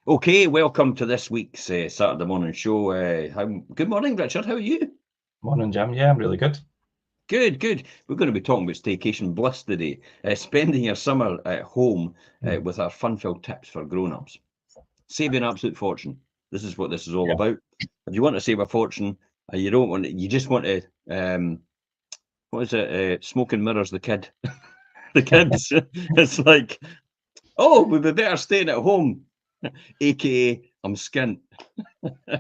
Okay, welcome to this week's Saturday morning show. Good morning, Richard. How are you? Morning, Jim. Yeah, I'm really good. Good, good. We're going to be talking about staycation bliss today. Spending your summer at home Mm. with our fun-filled tips for grown-ups. Saving an absolute fortune. This is what this is all Yeah. about. If you want to save a fortune, and you don't want to, you just want to, what is it? Smoking mirrors the kid. The kids. It's like, oh, we'd be better staying at home, aka I'm skint. Do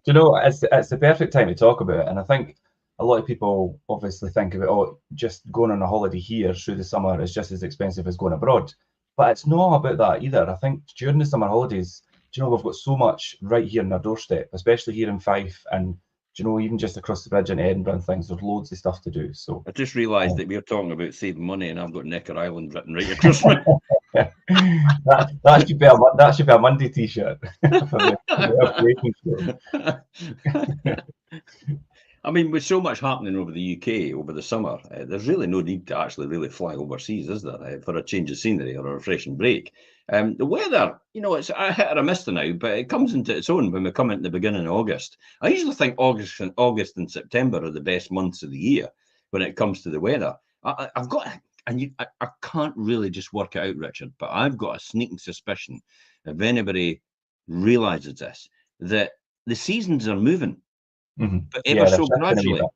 you know, it's the perfect time to talk about it. And I think a lot of people obviously think about, oh, just going on a holiday here through the summer is just as expensive as going abroad. But it's not about that either. I think during the summer holidays, do you know, we've got so much right here on our doorstep, especially here in Fife. And, do you know, even just across the bridge in Edinburgh and things, there's loads of stuff to do. So I just realised that we're talking about saving money, and I've got Necker Island written right across my. that should be a Monday t-shirt for the show. I mean, with so much happening over the UK over the summer, there's really no need to actually really fly overseas, is there, for a change of scenery or a refreshing break? The weather, it's a hit or a miss now, but it comes into its own when we come into the beginning of August. I usually think August and September are the best months of the year when it comes to the weather. I've got, I can't really just work it out, Richard, but I've got a sneaking suspicion, if anybody realises this, that the seasons are moving, but ever Yeah, they're so shifting a wee gradually, bit.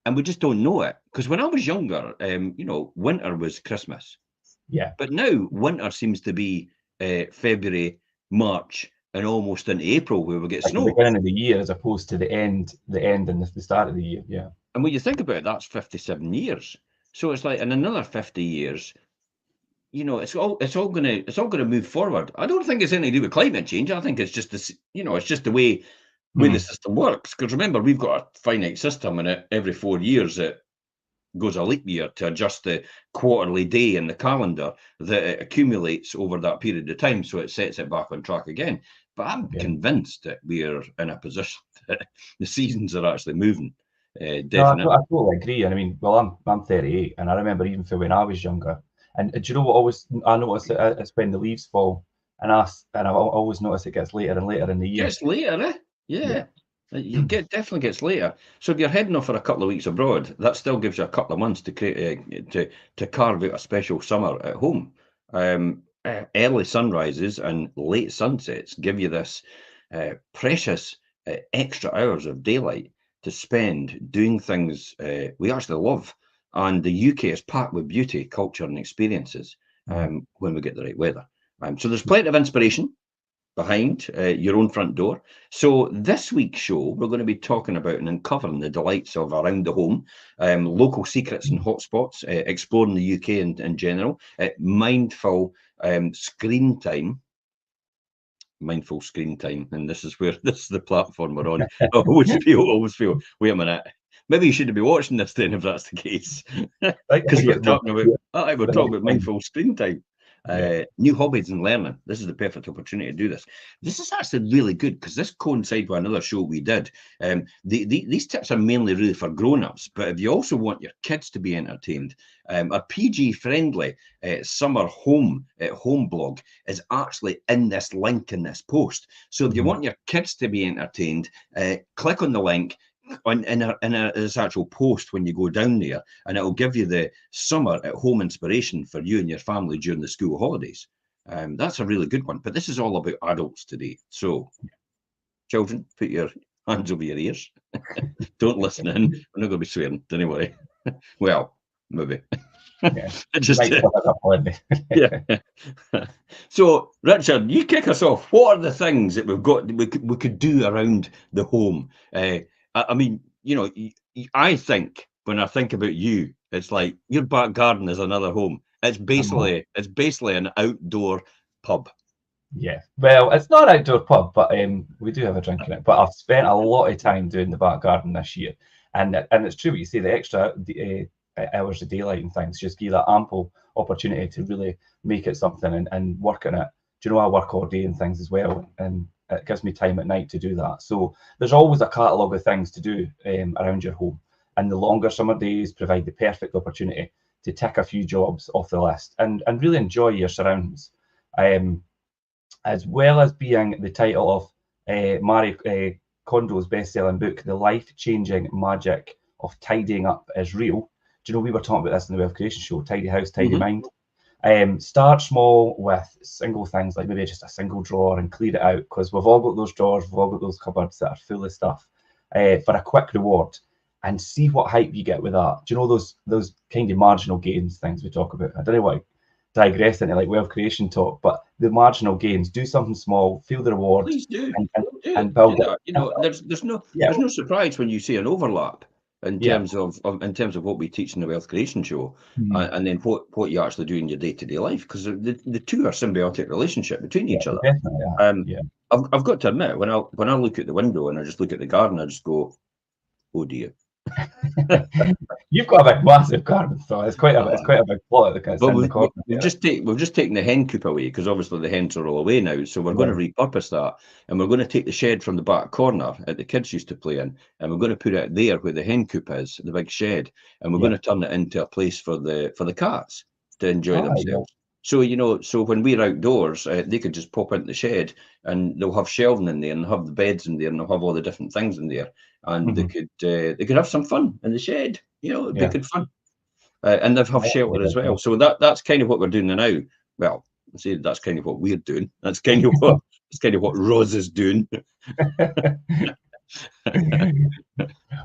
and we just don't know it. Because when I was younger, winter was Christmas, Yeah, but now winter seems to be February, March, and almost into April where we get like the snow. beginning of the year as opposed to the end and the start of the year. Yeah. And when you think about it, that's 57 years. So it's like in another 50 years, it's all gonna move forward. I don't think it's anything to do with climate change. I think it's just this, it's just the way the system works. Because remember, we've got a finite system, and every 4 years it goes a leap year to adjust the quarterly day in the calendar that it accumulates over that period of time, so it sets it back on track again. But I'm Yeah. convinced that we're in a position that the seasons are actually moving. No, I Definitely. totally agree. And I mean, well, I'm 38, and I remember even for when I was younger. And do you know what? Always I notice it's when the leaves fall, and I always notice it gets later and later in the year. Gets later, eh? Yeah. Yeah. Definitely gets later. So if you're heading off for a couple of weeks abroad, that still gives you a couple of months to create to carve out a special summer at home. Early sunrises and late sunsets give you this precious extra hours of daylight to spend doing things we actually love. And the UK is packed with beauty, culture, and experiences when we get the right weather. So there's plenty of inspiration behind your own front door. So this week's show, we're going to be talking about and uncovering the delights of around the home, local secrets and hotspots, exploring the UK in general, mindful screen time. Mindful screen time, and this is the platform we're on. I always feel. Wait a minute, maybe you shouldn't be watching this then, if that's the case, I because think we're it was talking about. We're the talking next about time. mindful screen time. Yeah. New hobbies and learning. This is the perfect opportunity to do this. This is actually really good because this coincides with another show we did. These tips are mainly really for grown-ups, but if you also want your kids to be entertained, a PG-friendly summer home blog is actually in this link in this post. So if you want your kids to be entertained, click on the link in this actual post when you go down there, and it'll give you the summer at home inspiration for you and your family during the school holidays. That's a really good one. But this is all about adults today. So, children, put your hands over your ears. Don't listen in. We're not going to be swearing. Don't worry. Well, maybe. Yeah. Just Might still have that one. yeah. So, Richard, you kick us off. What are the things that we could do around the home? I mean, I think when I think about you, it's like your back garden is another home. It's basically an outdoor pub. Yeah. Well, it's not an outdoor pub, but we do have a drink in it. But I've spent a lot of time doing the back garden this year, and it's true what you say. The extra hours of daylight and things just give that ample opportunity to really make it something and work on it. Do you know, I work all day and things as well, and it gives me time at night to do that. So there's always a catalogue of things to do around your home, and the longer summer days provide the perfect opportunity to tick a few jobs off the list and really enjoy your surroundings. as well as being the title of Marie Kondo's best-selling book, The Life-Changing Magic of Tidying Up is Real. Do you know, we were talking about this in the Wealth Creation Show, Tidy House, Tidy Mind. Start small with single things, like maybe just a single drawer, and clear it out, because we've all got those drawers, we've all got those cupboards that are full of stuff, for a quick reward, and see what hype you get with that. Do you know those kind of marginal gains things we talk about? I don't know what digress into like wealth creation talk, but the marginal gains, do something small, feel the reward. Please do. And build it. You know, there's no surprise when you see an overlap in terms of what we teach in the Wealth Creation Show, and then what you actually do in your day-to-day life, because the two are symbiotic relationship between each other. I've got to admit, when I look at the window and I just look at the garden, I just go, oh dear. You've got a big, massive garden, so it's quite a big plot. We've just taken the hen coop away, because obviously the hens are all away now. So we're going to repurpose that, and we're going to take the shed from the back corner that the kids used to play in, and we're going to put it there where the hen coop is, the big shed, and we're going to turn it into a place for the cats to enjoy themselves. So, you know, so when we're outdoors, they could just pop into the shed, and they'll have shelving in there, and have the beds in there, and they'll have all the different things in there, and they could have some fun in the shed. You know, it'd be good fun, and they'll have shelter as well. So that's kind of what we're doing now. Well, I say that's kind of what we're doing. That's kind of what Roz is doing.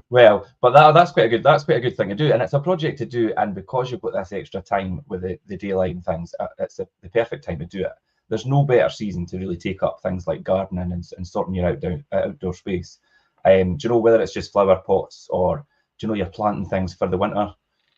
Well, but that's quite a good thing to do, and it's a project to do, and because you've got this extra time with the daylight and things, it's the perfect time to do it. There's no better season to really take up things like gardening and sorting your outdoor space. Do you know, whether it's just flower pots, or do you know, you're planting things for the winter,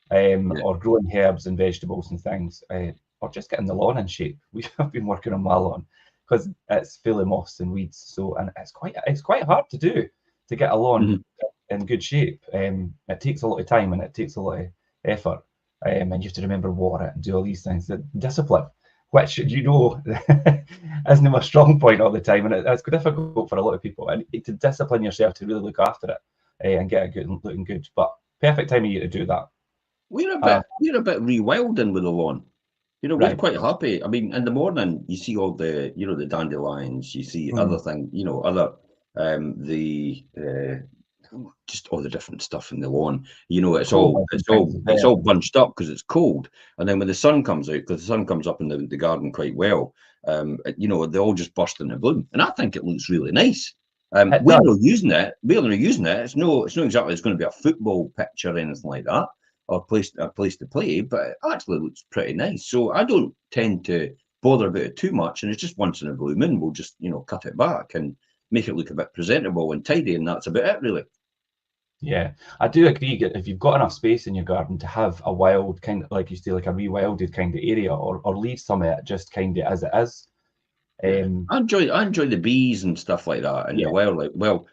or growing herbs and vegetables and things, or just getting the lawn in shape. We have been working on my lawn because it's full of moss and weeds, so, and it's quite hard to do, to get a lawn in good shape. It takes a lot of time and it takes a lot of effort, and you have to remember water and do all these things. The discipline, which, you know, isn't my strong point all the time, and it's difficult for a lot of people, and to discipline yourself to really look after it, and get it good and looking good. But perfect time of year to do that. We're a bit rewilding with the lawn. You know, we're quite happy. I mean, in the morning you see all the, you know, the dandelions, you see other things, you know, other just all the different stuff in the lawn. You know, it's all bunched up because it's cold, and then when the sun comes out, because the sun comes up in the garden quite well, you know, they all just burst into bloom, and I think it looks really nice. We're not using it. It's not exactly it's going to be a football pitch or anything like that, or a place to play, but it actually looks pretty nice. So I don't tend to bother about it too much, and it's just once in a blue moon we'll just, you know, cut it back and make it look a bit presentable and tidy, and that's about it, really. Yeah, I do agree. If you've got enough space in your garden to have a wild kind of, like you say, like a rewilded kind of area, or leave some of it just kind of as it is. I enjoy the bees and stuff like that, and the wildlife. Well,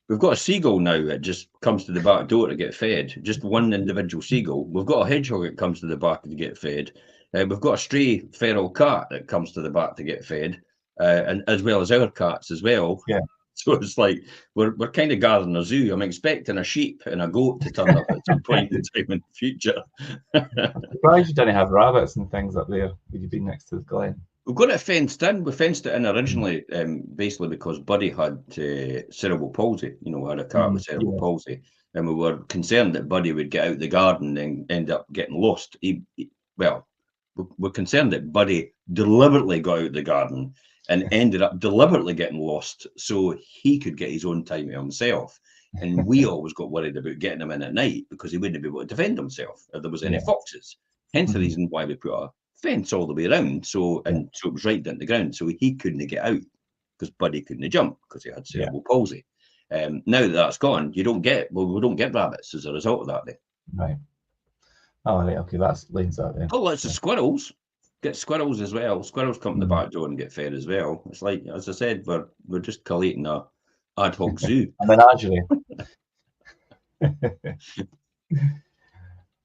we've got a seagull now that just comes to the back door to get fed. Just one individual seagull. We've got a hedgehog that comes to the back to get fed. We've got a stray feral cat that comes to the back to get fed, and as well as our cats as well. Yeah. So it's like we're kind of gathering a zoo. I'm expecting a sheep and a goat to turn up at some point in time in the future. I'm surprised you didn't have rabbits and things up there when you've been next to the glen. We've got it fenced in. We fenced it in originally, basically because Buddy had cerebral palsy. You know, we had a cat with cerebral palsy, and we were concerned that Buddy would get out the garden and end up getting lost. We're concerned that Buddy deliberately got out the garden and ended up deliberately getting lost so he could get his own time to himself. And we always got worried about getting him in at night because he wouldn't be able to defend himself if there was any foxes. Hence the reason why we put a fence all the way around. So it was right down the ground, so he couldn't get out because Buddy couldn't jump because he had cerebral palsy. Now that that's gone, we don't get rabbits as a result of that. Then. Right. Oh, right. Okay, that explains that then. Oh, it's the squirrels. Get squirrels as well. Squirrels come to the back door and get fed as well. It's like, as I said, we're just collating a ad hoc zoo. A menagerie.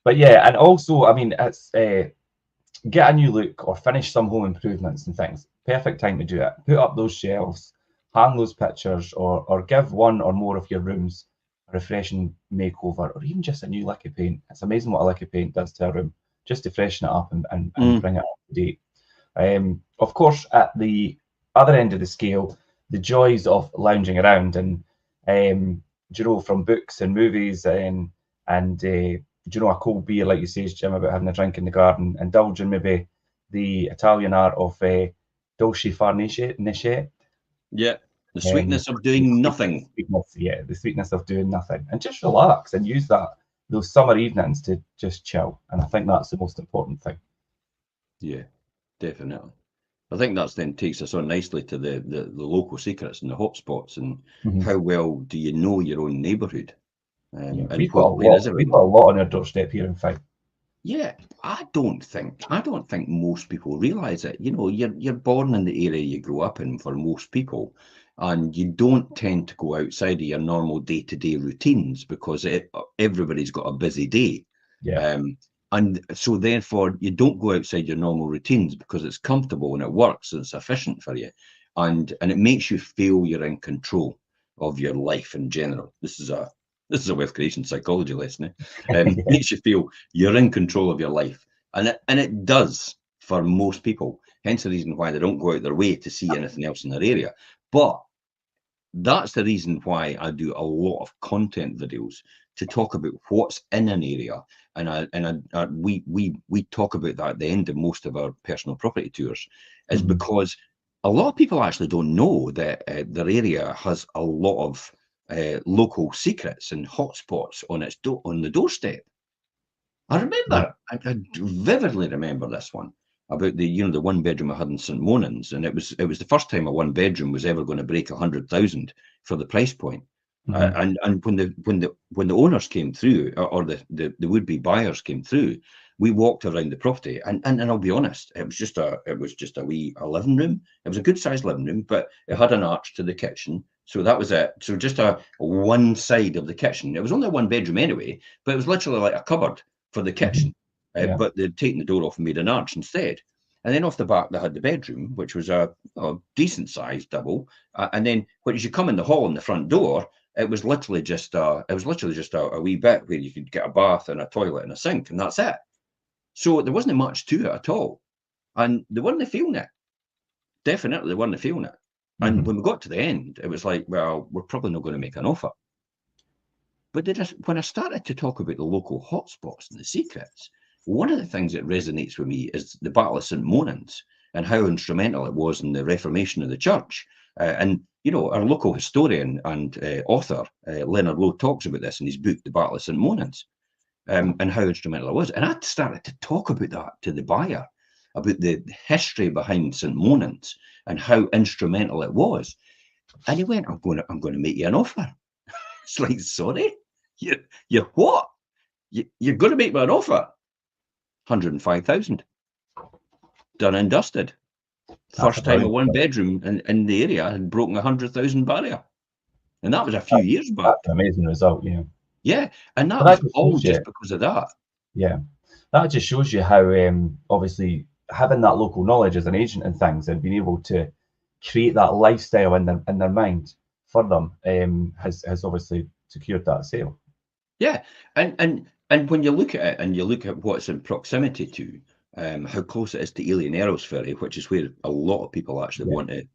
But yeah, and also, I mean, it's get a new look or finish some home improvements and things. Perfect time to do it. Put up those shelves, hang those pictures, or give one or more of your rooms a refreshing makeover, or even just a new lick of paint. It's amazing what a lick of paint does to a room, just to freshen it up and bring it up to date. Of course, at the other end of the scale, the joys of lounging around and, you know, from books and movies and you know, a cold beer, like you say, Jim, about having a drink in the garden, indulging maybe the Italian art of dolce far niente. Yeah, the sweetness of doing nothing. Sweetness, yeah, the sweetness of doing nothing, and just relax and use those summer evenings to just chill. And I think that's the most important thing. Yeah, definitely. I think that's then takes us on nicely to the local secrets and the hotspots and how well do you know your own neighbourhood Yeah, and we've got a where is lot. We've everyone? got a lot on our doorstep here in Fife. Yeah, I don't think most people realise it. You know, you're born in the area you grow up in for most people, and you don't tend to go outside of your normal day-to-day routines because everybody's got a busy day. Yeah, And so therefore you don't go outside your normal routines because it's comfortable and it works and it's efficient for you. And it makes you feel you're in control of your life in general. This is a wealth creation psychology lesson. Makes you feel you're in control of your life, and it does for most people. Hence the reason why they don't go out their way to see anything else in their area. But that's the reason why I do a lot of content videos to talk about what's in an area, and we talk about that at the end of most of our personal property tours, is because a lot of people actually don't know that their area has a lot of local secrets and hotspots on the doorstep. I remember, I vividly remember this one about the one bedroom I had in St. Monans, and it was the first time a one bedroom was ever going to break 100,000 for the price point. And when the owners came through, or the would be buyers came through, we walked around the property, and I'll be honest, it was just a wee living room. It was a good sized living room, but it had an arch to the kitchen. So that was it. So just a one side of the kitchen. It was only a one bedroom anyway, but it was literally like a cupboard for the kitchen, but they'd taken the door off and made an arch instead. And then off the back, they had the bedroom, which was a decent sized double. And then when you come in the hall and the front door, it was literally just a wee bit where you could get a bath and a toilet and a sink, and that's it. So there wasn't much to it at all. And they weren't feeling it. Definitely, they weren't feeling it. And when we got to the end, it was like, well, we're probably not going to make an offer. But when I started to talk about the local hotspots and the secrets, one of the things that resonates with me is the Battle of St. Monans and how instrumental it was in the Reformation of the church. And, you know, our local historian and author, Leonard Lowe, talks about this in his book, The Battle of St. Monans, and how instrumental it was. And I started to talk about that to the buyer, about the history behind St. Monans and how instrumental it was. And he went, I'm going to make you an offer. It's like, sorry, you what? You're going to make me an offer? 105,000. Done and dusted. First time a one bedroom in the area had broken 100,000 barrier, and that was a few years back. That's an amazing result, yeah. Yeah, and that was all just because of that. Yeah, that just shows you how obviously having that local knowledge as an agent and things, and being able to create that lifestyle in their mind for them has obviously secured that sale. Yeah, and when you look at it and you look at what's in proximity to how close it is to Ely and Earlsferry, which is where a lot of people actually want to,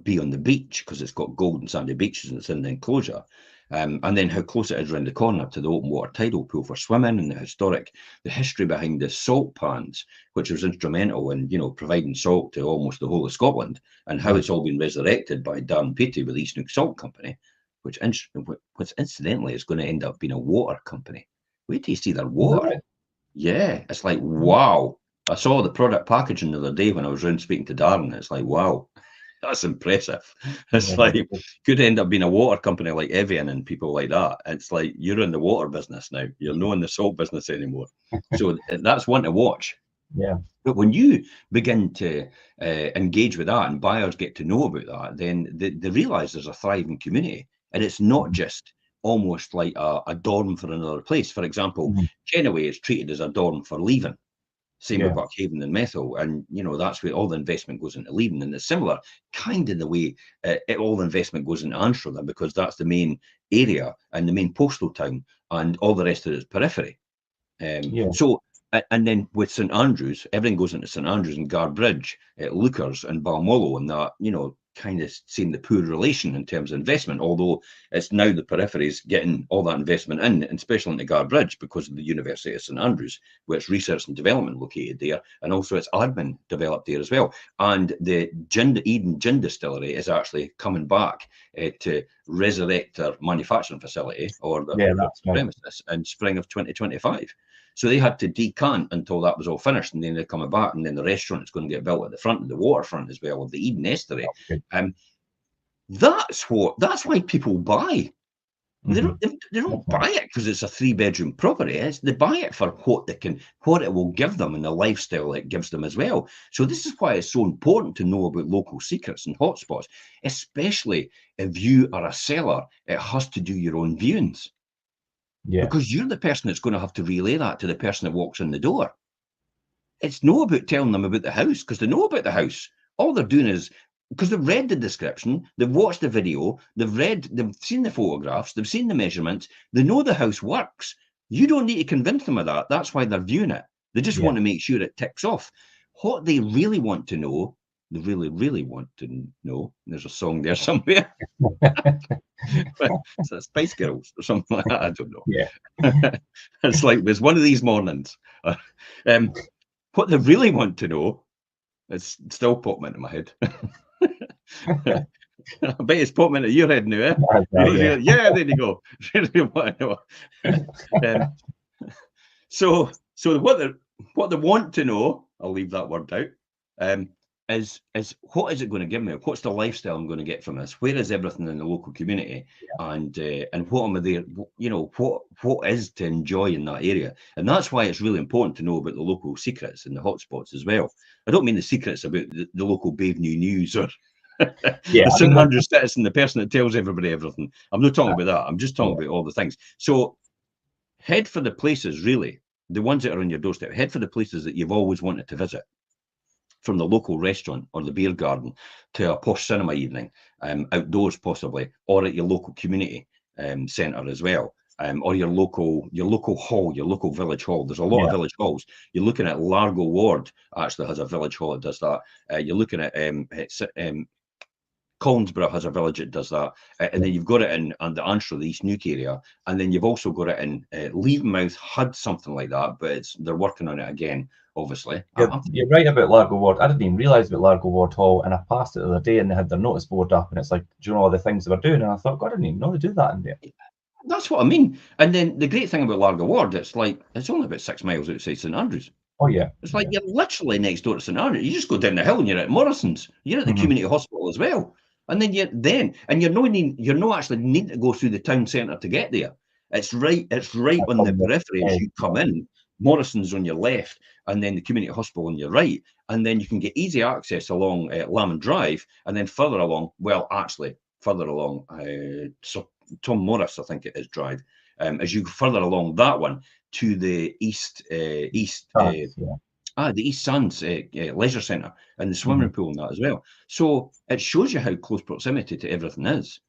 be on the beach because it's got golden sandy beaches and it's in the enclosure. And then how close it is around the corner to the open water tidal pool for swimming, and the history behind the salt pans, which was instrumental in, providing salt to almost the whole of Scotland, and how it's all been resurrected by Dan Patey with East Neuk Salt Company, which incidentally is going to end up being a water company. Wait till you see their water. Right? Yeah, it's like, wow. I saw the product packaging the other day when I was around speaking to Darren. It's like, wow. That's impressive. It's like, could end up being a water company like Evian and people like that. It's like, you're in the water business now. You're not in the salt business anymore. So that's one to watch. Yeah. But when you begin to engage with that and buyers get to know about that, then they realise there's a thriving community. And it's not just almost like a dorm for another place. For example, Kennaway is treated as a dorm for leaving. Same with Buckhaven and Methil, and that's where all the investment goes into leaving. And it's similar, kind of the way all the investment goes into Anstruther, because that's the main area and the main postal town, and all the rest of it is periphery. So And then with St Andrews, everything goes into St Andrews and Guardbridge, Lookers and Balmolo, and that, you know, kind of seeing the poor relation in terms of investment, although it's now the peripheries getting all that investment in, and especially into Guardbridge because of the University of St Andrews, where it's research and development located there, and also it's admin developed there as well. And the Eden Gin Distillery is actually coming back to resurrect their manufacturing facility or their premises in spring of 2025. So they had to decant until that was all finished, and then they're coming back, and then the restaurant is going to get built at the front of the waterfront as well of the Eden Estuary. That's why people buy. They don't buy it because it's a 3-bedroom property. They buy it for what it will give them, and the lifestyle it gives them as well. So this is why it's so important to know about local secrets and hotspots, especially if you are a seller. It has to do your own viewings. Yeah. Because you're the person that's going to have to relay that to the person that walks in the door. It's not about telling them about the house, because they know about the house. All they're doing is, because they've read the description, they've watched the video, they've seen the photographs, they've seen the measurements, they know the house works. You don't need to convince them of that. That's why they're viewing it. They just want to make sure it ticks off. What they really want to know, they really, really want to know, there's a song there somewhere. So Spice Girls or something like that. I don't know. Yeah. It's like there's one of these mornings. What they really want to know, it's still popping into my head. I bet it's popping into your head now, eh? Yeah, there you go. Really want to know. So what they want to know, I'll leave that word out, is what is it going to give me? What's the lifestyle I'm going to get from this? Where is everything in the local community? And what am I there? You know, what is to enjoy in that area? And that's why it's really important to know about the local secrets and the hotspots as well. I don't mean the secrets about the local Babe New News or the St Andrews Citizen, the person that tells everybody everything. I'm not talking about that. I'm just talking about all the things. So head for the places, really, the ones that are on your doorstep. Head for the places that you've always wanted to visit. From the local restaurant or the beer garden to a posh cinema evening, outdoors possibly, or at your local community centre as well, or your local hall, your local village hall. There's a lot of village halls. You're looking at Largo Ward actually has a village hall that does that. You're looking at Collinsborough has a village that does that, and then you've got it in the Anstruther, the East Neuk area, and then you've also got it in Leavenmouth had something like that, but they're working on it again, obviously. You're right about Largo Ward. I didn't even realise about Largo Ward Hall, and I passed it the other day, and they had their notice board up, and it's like, do you know all the things they were doing? And I thought, God, I didn't even know they do that in there. That's what I mean. And then the great thing about Largo Ward, it's only about 6 miles outside St Andrews. Oh yeah, it's like you're literally next door to St Andrews. You just go down the hill and you're at Morrison's. You're at the community hospital as well. And then you're not actually needing to go through the town centre to get there. It's right on the periphery as you come in. Morrison's on your left, and then the community hospital on your right. And then you can get easy access along Lamond Drive, and then further along, so Tom Morris, I think it is, Drive. As you go further along that one to the the East Sands Leisure Centre and the swimming pool and that as well. So it shows you how close proximity to everything is.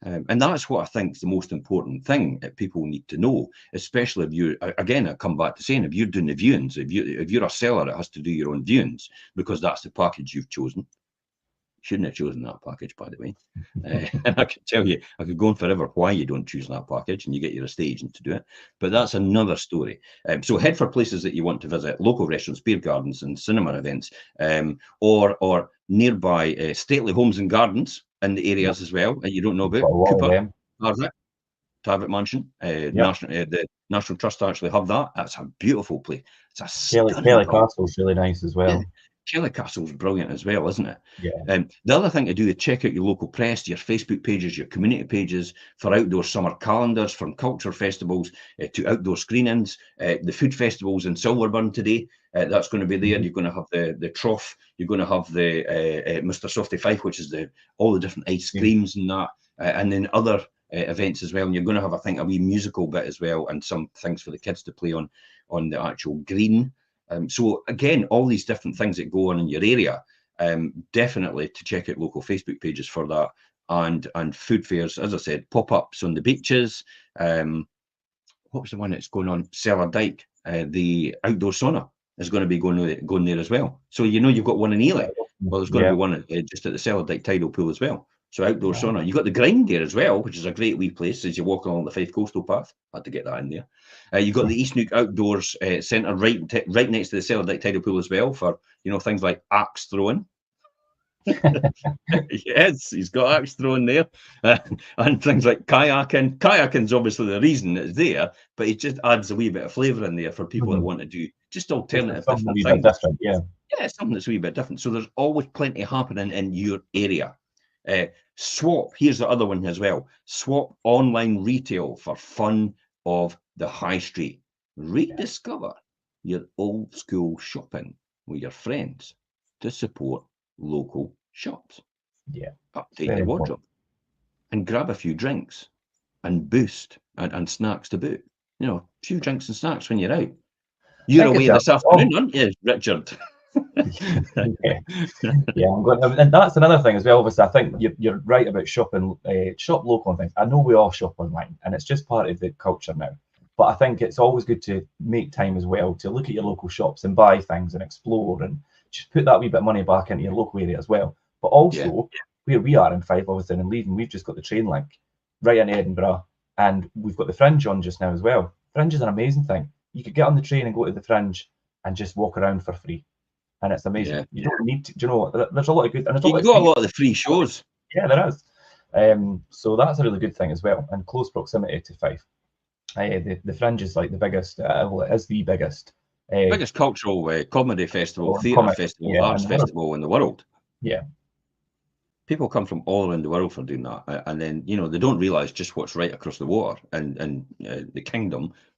And that's what I think is the most important thing that people need to know, especially if you, again, I come back to saying, if you're doing the viewings, if you're a seller, it has to do your own viewings because that's the package you've chosen. Shouldn't have chosen that package, by the way. And I can tell you, I could go on forever why you don't choose that package and you get your estate agent to do it. But that's another story. So head for places that you want to visit, local restaurants, beer gardens and cinema events, or nearby stately homes and gardens in the areas as well that you don't know about. Cooper, Target Mansion, the National Trust actually have that. That's a beautiful place. It's a stunning Kelly Castle's really nice as well. Yeah. Kelly Castle's brilliant as well, isn't it? Yeah. The other thing to do is check out your local press, your Facebook pages, your community pages for outdoor summer calendars, from culture festivals to outdoor screenings. The food festivals in Silverburn today, that's going to be there. You're going to have the trough. You're going to have the Mr. Softy Fife, which is all the different ice creams and that, and then other events as well. And you're going to have, I think, a wee musical bit as well, and some things for the kids to play on the actual green. So again, all these different things that go on in your area, definitely to check out local Facebook pages for that, and food fairs, as I said, pop-ups on the beaches. What was the one that's going on? Cellar Dyke. the outdoor sauna is going to be going there as well. So you've got one in Ely. Well, there's going to be one just at the Cellardyke tidal pool as well. So outdoor sauna. You've got the Grind there as well, which is a great wee place as you walk along the Fife Coastal Path. Had to get that in there. You've got the East Nook Outdoors Centre right next to the Cellardyke tidal pool as well for things like axe throwing. Yes, he's got axe throwing there, and things like kayaking. Kayaking's obviously the reason it's there, but it just adds a wee bit of flavour in there for people that want to do just alternative different things. Yeah, something that's a wee bit different. So there's always plenty happening in your area. Swap, here's the other one as well. Swap online retail for fun of the high street. Rediscover your old school shopping with your friends to support local shops. Yeah. Update your wardrobe and grab a few drinks and boost and snacks to boot. A few drinks and snacks when you're out. You're away this afternoon, aren't you, Richard? Yeah, I'm going, and that's another thing as well. Obviously, I think you're right about shopping, shop local and things. I know we all shop online, and it's just part of the culture now. But I think it's always good to make time as well to look at your local shops and buy things and explore and just put that wee bit of money back into your local area as well. But also, where we are in Fife, obviously, in Leiden, we've just got the train link right in Edinburgh, and we've got the Fringe on just now as well. Fringe is an amazing thing. You could get on the train and go to the Fringe and just walk around for free. And it's amazing. Yeah. You don't need to, there's a lot of good. And you can go a lot of the free shows. Yeah, there is. So that's a really good thing as well. And close proximity to Fife. The Fringe is like the biggest, well, it is the biggest. Biggest cultural comedy festival, theatre festival, arts festival in the world. Yeah. People come from all around the world for doing that. And then, they don't realise just what's right across the water. And the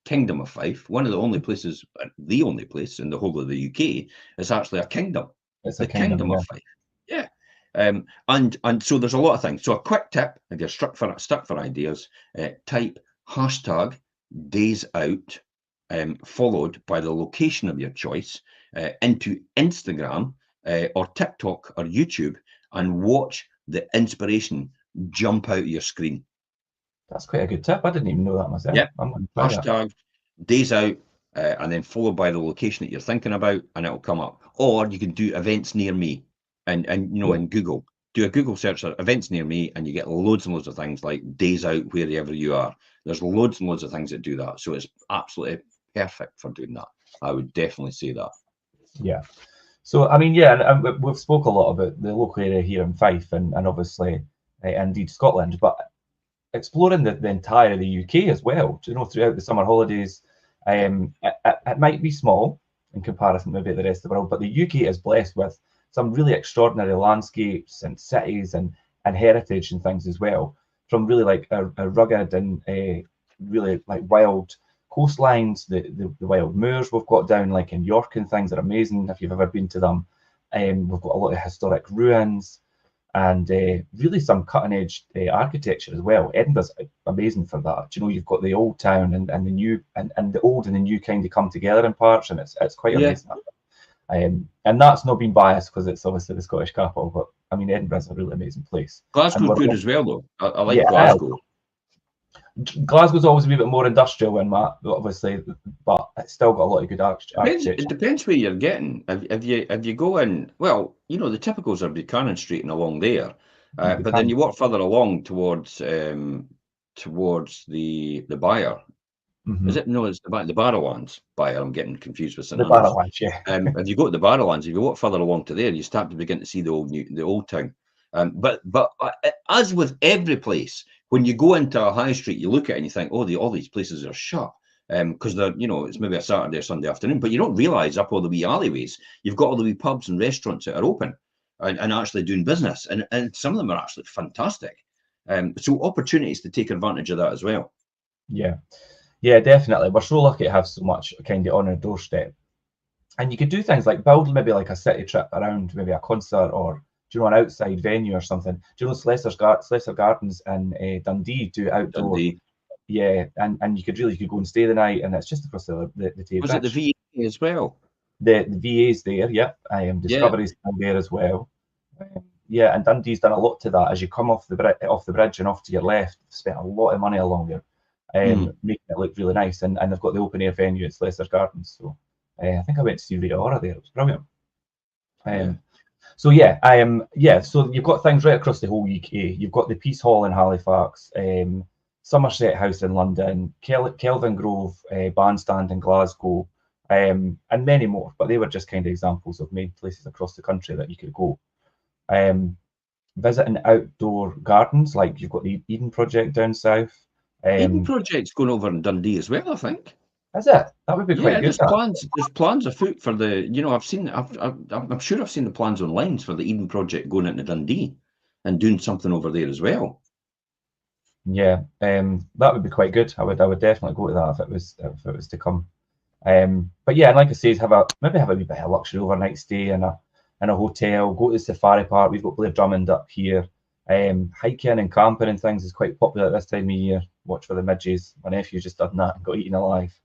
Kingdom of Fife, one of the only places, the only place in the whole of the UK is actually a kingdom. It's the kingdom of Fife. Yeah. And so there's a lot of things. So a quick tip, if you're stuck for ideas, type hashtag days out, followed by the location of your choice, into Instagram or TikTok or YouTube, and watch the inspiration jump out of your screen. That's quite a good tip. I didn't even know that myself. Yeah. Hashtag days out, and then followed by the location that you're thinking about, and it'll come up. Or you can do events near me, and in Google, do a Google search for events near me, and you get loads and loads of things like days out wherever you are. There's loads and loads of things that do that, so it's absolutely perfect for doing that. I would definitely say that. Yeah. So I mean, yeah, and we've spoke a lot about the local area here in Fife, and obviously, indeed Scotland, but exploring the entire of the UK as well. Throughout the summer holidays, it might be small in comparison maybe to the rest of the world, but the UK is blessed with some really extraordinary landscapes and cities and heritage and things as well. From really like a rugged and really like wild coastlines, the wild moors we've got down like in York and things are amazing if you've ever been to them. We've got a lot of historic ruins and really some cutting edge architecture as well. Edinburgh's amazing for that. You've got the old town and the new and the old and the new kind of come together in parts, and it's quite amazing. And that's not being biased because it's obviously the Scottish capital, but I mean Edinburgh's a really amazing place. Glasgow's good as well though. I like Glasgow. Glasgow's always a wee bit more industrial in that, obviously, but it's still got a lot of good architecture. It depends where you're getting. If you go in, well, the typicals are Buchanan Street and along there, but then you walk further along towards the Byre. Mm-hmm. Is it? No, it's the Barrowlands Byre. I'm getting confused with the Barrowlands. Yeah. If you go to the Barrowlands, if you walk further along to there, you start to begin to see the old town. But as with every place, when you go into a high street, you look at it and you think, oh, all these places are shut because they're, it's maybe a Saturday or Sunday afternoon. But you don't realise up all the wee alleyways, you've got all the wee pubs and restaurants that are open and actually doing business, and some of them are actually fantastic. So opportunities to take advantage of that as well. Yeah, definitely. We're so lucky to have so much kind of on our doorstep, and you could do things like build maybe like a city trip around maybe a concert or an outside venue or something. Slessor Gardens in Dundee do outdoor. Dundee. Yeah, and you could go and stay the night, and it's just across the Tay Was it the VA as well? The VA's there, yep. Discovery's there as well. Yeah, and Dundee's done a lot to that. As you come off the bridge and off to your left, spent a lot of money along there. making it look really nice. And they've got the open air venue at Slessor Gardens. So I think I went to see Rita Ora there. It was brilliant. So so you've got things right across the whole UK. You've got the Peace Hall in Halifax, Somerset House in London, Kelvin Grove Bandstand in Glasgow, and many more. But they were just kind of examples of main places across the country that you could go. Visiting outdoor gardens, like you've got the Eden Project down south. Eden Project's going over in Dundee as well, I think. Is it? That would be quite good. There's plans afoot for the. I'm sure I've seen the plans online for the Eden Project going into Dundee and doing something over there as well. Yeah, that would be quite good. I would definitely go to that if it was to come. But yeah, and like I say, maybe have a wee bit of luxury overnight stay in a hotel. Go to the safari park. We've got Blair Drummond up here. Hiking and camping and things is quite popular at this time of year. Watch for the midges. My nephew's just done that and got eaten alive.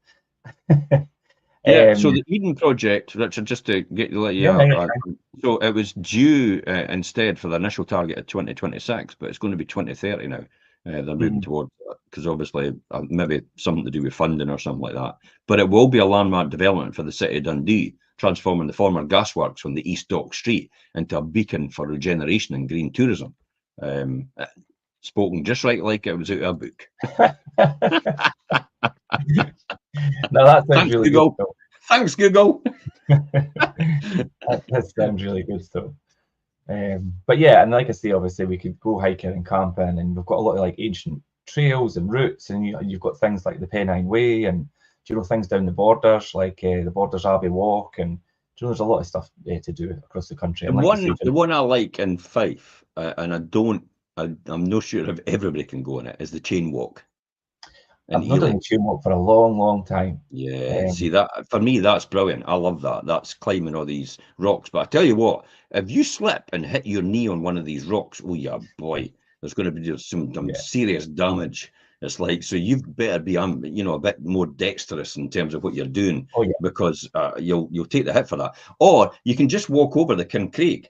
So the Eden Project, Richard, just to let you out, so it was due instead for the initial target at 2026, but it's going to be 2030 now. They're moving towards that because obviously maybe something to do with funding or something like that. But it will be a landmark development for the city of Dundee, transforming the former gasworks on the East Dock Street into a beacon for regeneration and green tourism. Spoken just right like it was out of a book. No, that sounds really Google. good. Thanks, Google. that sounds really good stuff. But yeah, and like I say, obviously we could go hiking and camping, and we've got a lot of like ancient trails and routes, and you've got things like the Pennine Way, and things down the borders like the Borders Abbey Walk, and there's a lot of stuff to do across the country. And the one I like in Fife, and I'm not sure if everybody can go on it, is the Chain Walk. I've not done the Chain Walk for a long, long time. Yeah, see that for me, that's brilliant. I love that. That's climbing all these rocks. But I tell you what, if you slip and hit your knee on one of these rocks, oh yeah, boy, there's going to be some serious damage. It's like, so you've better be, a bit more dexterous in terms of what you're doing, because you'll take the hit for that. Or you can just walk over the Kincraig.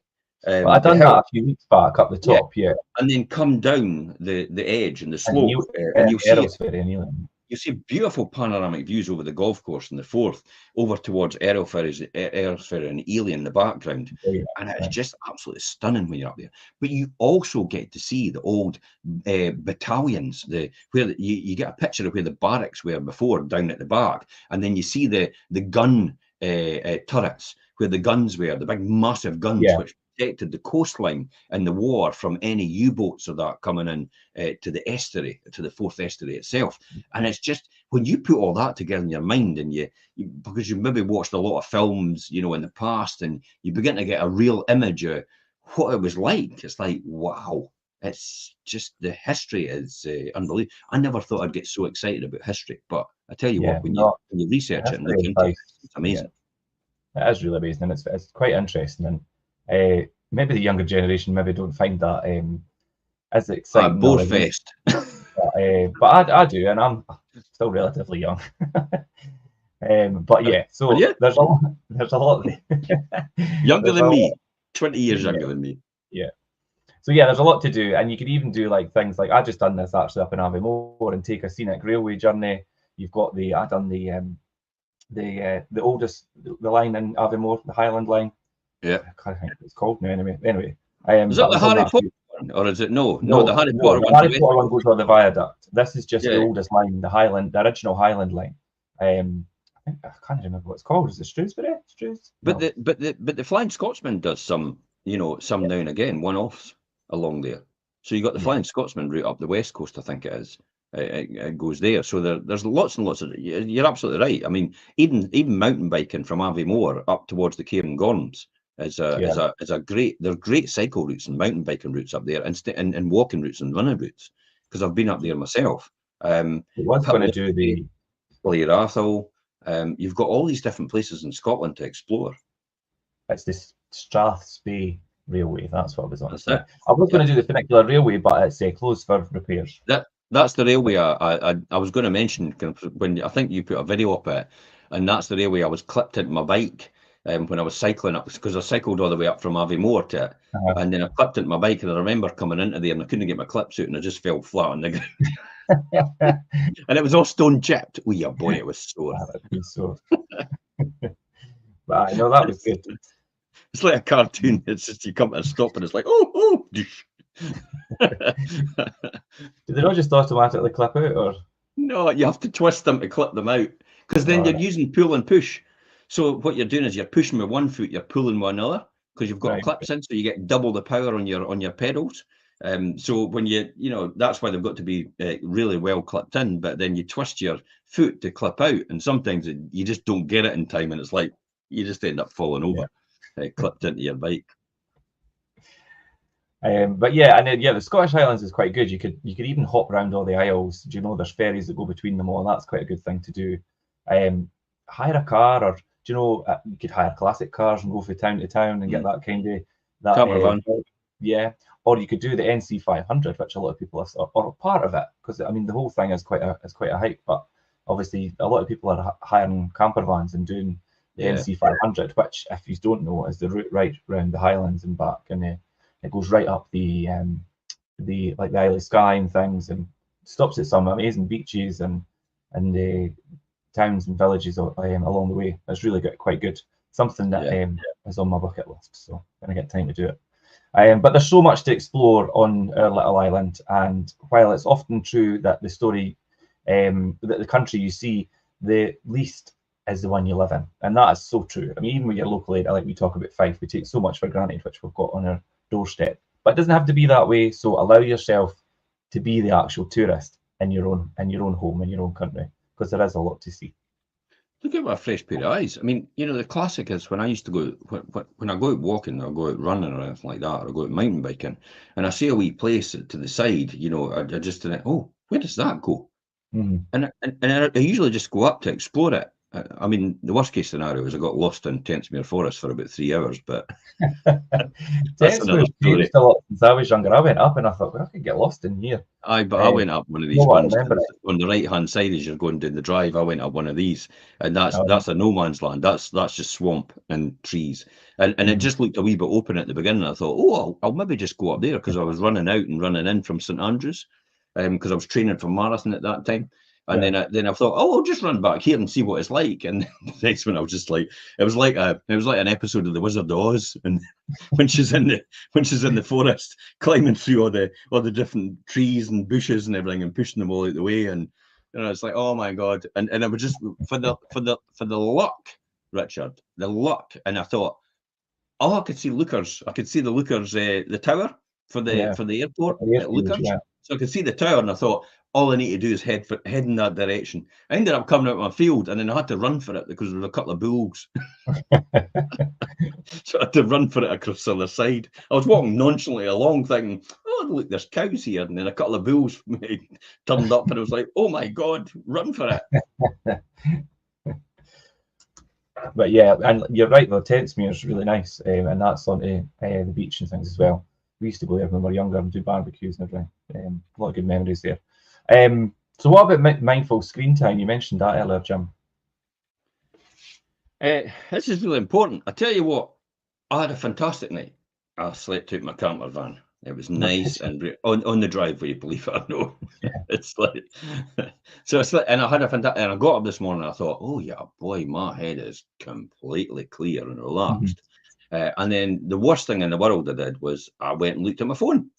I done that a few weeks back up the top, and then come down the edge and the slope, and you'll see beautiful panoramic views over the golf course and the Forth, over towards Earlsferry and Ely in the background, and it's just absolutely stunning when you're up there. But you also get to see the old battalions, where you get a picture of where the barracks were before down at the back, and then you see the gun turrets where the guns were, the big massive guns which protected the coastline in the war from any U-boats or that coming in to the estuary, to the Forth estuary itself. And it's just, when you put all that together in your mind, and you because you've maybe watched a lot of films, in the past, and you begin to get a real image of what it was like. It's like, wow, it's just, the history is unbelievable. I never thought I'd get so excited about history, but I tell you what, when you research it and look into it, it's amazing. It is really amazing, and it's quite interesting. And maybe the younger generation maybe don't find that as exciting. Borefest. But I do, and I'm still relatively young. But yeah, so there's a lot younger than me, 20 years younger than me. Yeah. So yeah, there's a lot to do, and you could even do like things like, I just done this actually up in Aviemore, and take a scenic railway journey. You've got the oldest line in Aviemore, the Highland Line. Yeah, I can't think what it's called now. Anyway, is that the Harry Potter one, or is it no? The Harry Potter one. The Harry Potter one goes on the viaduct. This is just the oldest line, the original Highland line. I can't remember what it's called. Is it Shrewsbury? But the Flying Scotsman does some now and again, one-offs along there. So you got the Flying Scotsman route up the west coast, I think it is. It goes there. So there's lots and lots of. You're absolutely right. I mean, even mountain biking from Aviemore up towards the Cairngorms is a great. There are great cycle routes and mountain biking routes up there, and walking routes and running routes, because I've been up there myself. What's going to do the Blair Athol? You've got all these different places in Scotland to explore. It's the Strathspey Railway. That's what I was on. I was going to do the Funicular Railway, but it's closed for repairs. That's the railway I was going to mention when I think you put a video up it, and that's the railway I was clipped into my bike when I was cycling up, because I cycled all the way up from Aviemore to it, and then I clipped into my bike, and I remember coming into there and I couldn't get my clips out, and I just fell flat on the ground. And it was all stone chipped. Oh, yeah, boy, it was sore. That'd be so. But I know that was good. It's like a cartoon. It's just you come to a stop and it's like, oh. Do they not just automatically clip out, or? No, you have to twist them to clip them out, because then you're using pull and push. So what you're doing is you're pushing with one foot, you're pulling with another, because you've got clips in, so you get double the power on your pedals. So when that's why they've got to be really well clipped in. But then you twist your foot to clip out, and sometimes you just don't get it in time, and it's like you just end up falling over, clipped into your bike. But yeah, and then, the Scottish Highlands is quite good. You could even hop around all the isles. Do you know there's ferries that go between them all? That's quite a good thing to do. Hire a car, or do you know you could hire classic cars and go from town to town and get that kind of camper van. Or you could do the NC 500, which a lot of people have, or part of it, because I mean the whole thing is quite a hike. But obviously a lot of people are hiring camper vans and doing the NC 500, which, if you don't know, is the route right around the Highlands and back, and it goes right up the Isle of Skye and things, and stops at some amazing beaches and the towns and villages along the way. It's really quite good. Something that is on my bucket list, so when I get time to do it. But there's so much to explore on our little island, and while it's often true that the story, that the country you see the least is the one you live in, and that is so true. I mean, even with your local area, like we talk about Fife, we take so much for granted, which we've got on our doorstep, but it doesn't have to be that way. So allow yourself to be the actual tourist in your own home, in your own country, because there is a lot to see. Look at my fresh pair of eyes. I mean, the classic is when I used to go, when I go out walking, or go out running or anything like that, or go out mountain biking, and I see a wee place to the side, I just think, oh, where does that go? And I usually just go up to explore it. I mean, the worst case scenario is I got lost in Tentsmuir Forest for about 3 hours, but that's another story. A lot since I was younger. I went up and I thought, well, I could get lost in here. But I went up one of these ones on the right-hand side as you're going down the drive. I went up one of these, and that's a no man's land. That's just swamp and trees, and it just looked a wee bit open at the beginning. I thought, oh, I'll maybe just go up there, because I was running out and running in from St Andrews, because I was training for marathon at that time. And then I thought, oh, I'll just run back here and see what it's like. And the next one, I was just like, it was like an episode of The Wizard of Oz, and when she's in the forest, climbing through all the different trees and bushes and everything, and pushing them all out the way, and it's like, oh my God. And I was just for the luck, Richard, the luck, and I thought, oh, I could see Lookers. I could see the Lookers, the tower for the airport at Lookers. So I could see the tower, and I thought, all I need to do is head in that direction. I ended up coming out of my field, and then I had to run for it because there were a couple of bulls. So I had to run for it across the other side. I was walking nonchalantly along thinking, oh, look, there's cows here. And then a couple of bulls turned up, and I was like, oh my God, run for it. But yeah, and you're right, though, Tentsmuir is really nice, and that's onto the beach and things as well. We used to go there when we were younger and do barbecues and everything. A lot of good memories there. So what about mindful screen time? You mentioned that earlier, Jim. This is really important. I tell you what, I had a fantastic night. I slept out my camper van. It was nice and on the driveway, believe it or not. It's like, so it's like, and I had and I got up this morning and I thought, oh yeah, boy, my head is completely clear and relaxed. And then the worst thing in the world I did was I went and looked at my phone.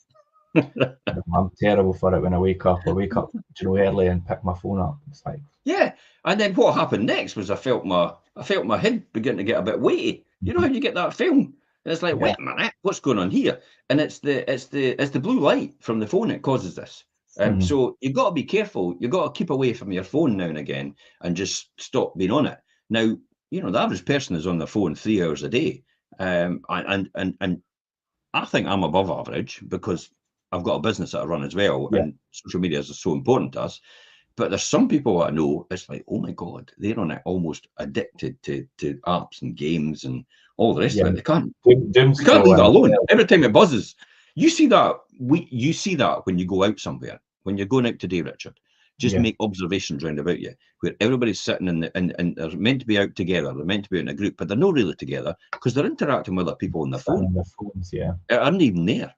I'm terrible for it when I wake up early and pick my phone up. It's like, yeah. And then what happened next was I felt my head begin to get a bit weighty. You know how you get that feeling? And it's like, wait a minute, what's going on here? And it's the blue light from the phone that causes this. So you've got to be careful. You've got to keep away from your phone now and again and just stop being on it. Now, the average person is on their phone 3 hours a day. And I think I'm above average because I've got a business that I run as well, and social media is so important to us. But there's some people I know, it's like, oh my God, they're on it, almost addicted to apps and games and all the rest of it. They can't leave it alone. Every time it buzzes, you see that when you go out somewhere, when you're going out today, Richard. Just make observations round about you, where everybody's sitting and they're meant to be out together. They're meant to be in a group, but they're not really together because they're interacting with other people on their phone. On their phones, They aren't even there.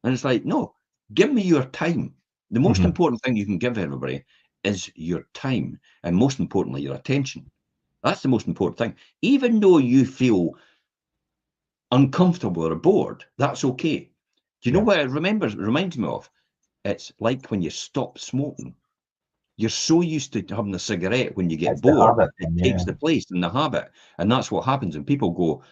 And it's like, no, give me your time. The most important thing you can give everybody is your time, and most importantly, your attention. That's the most important thing. Even though you feel uncomfortable or bored, that's okay. Do you know what it reminds me of? It's like when you stop smoking. You're so used to having a cigarette when you get bored, it takes the place in the habit. And that's what happens. And people go,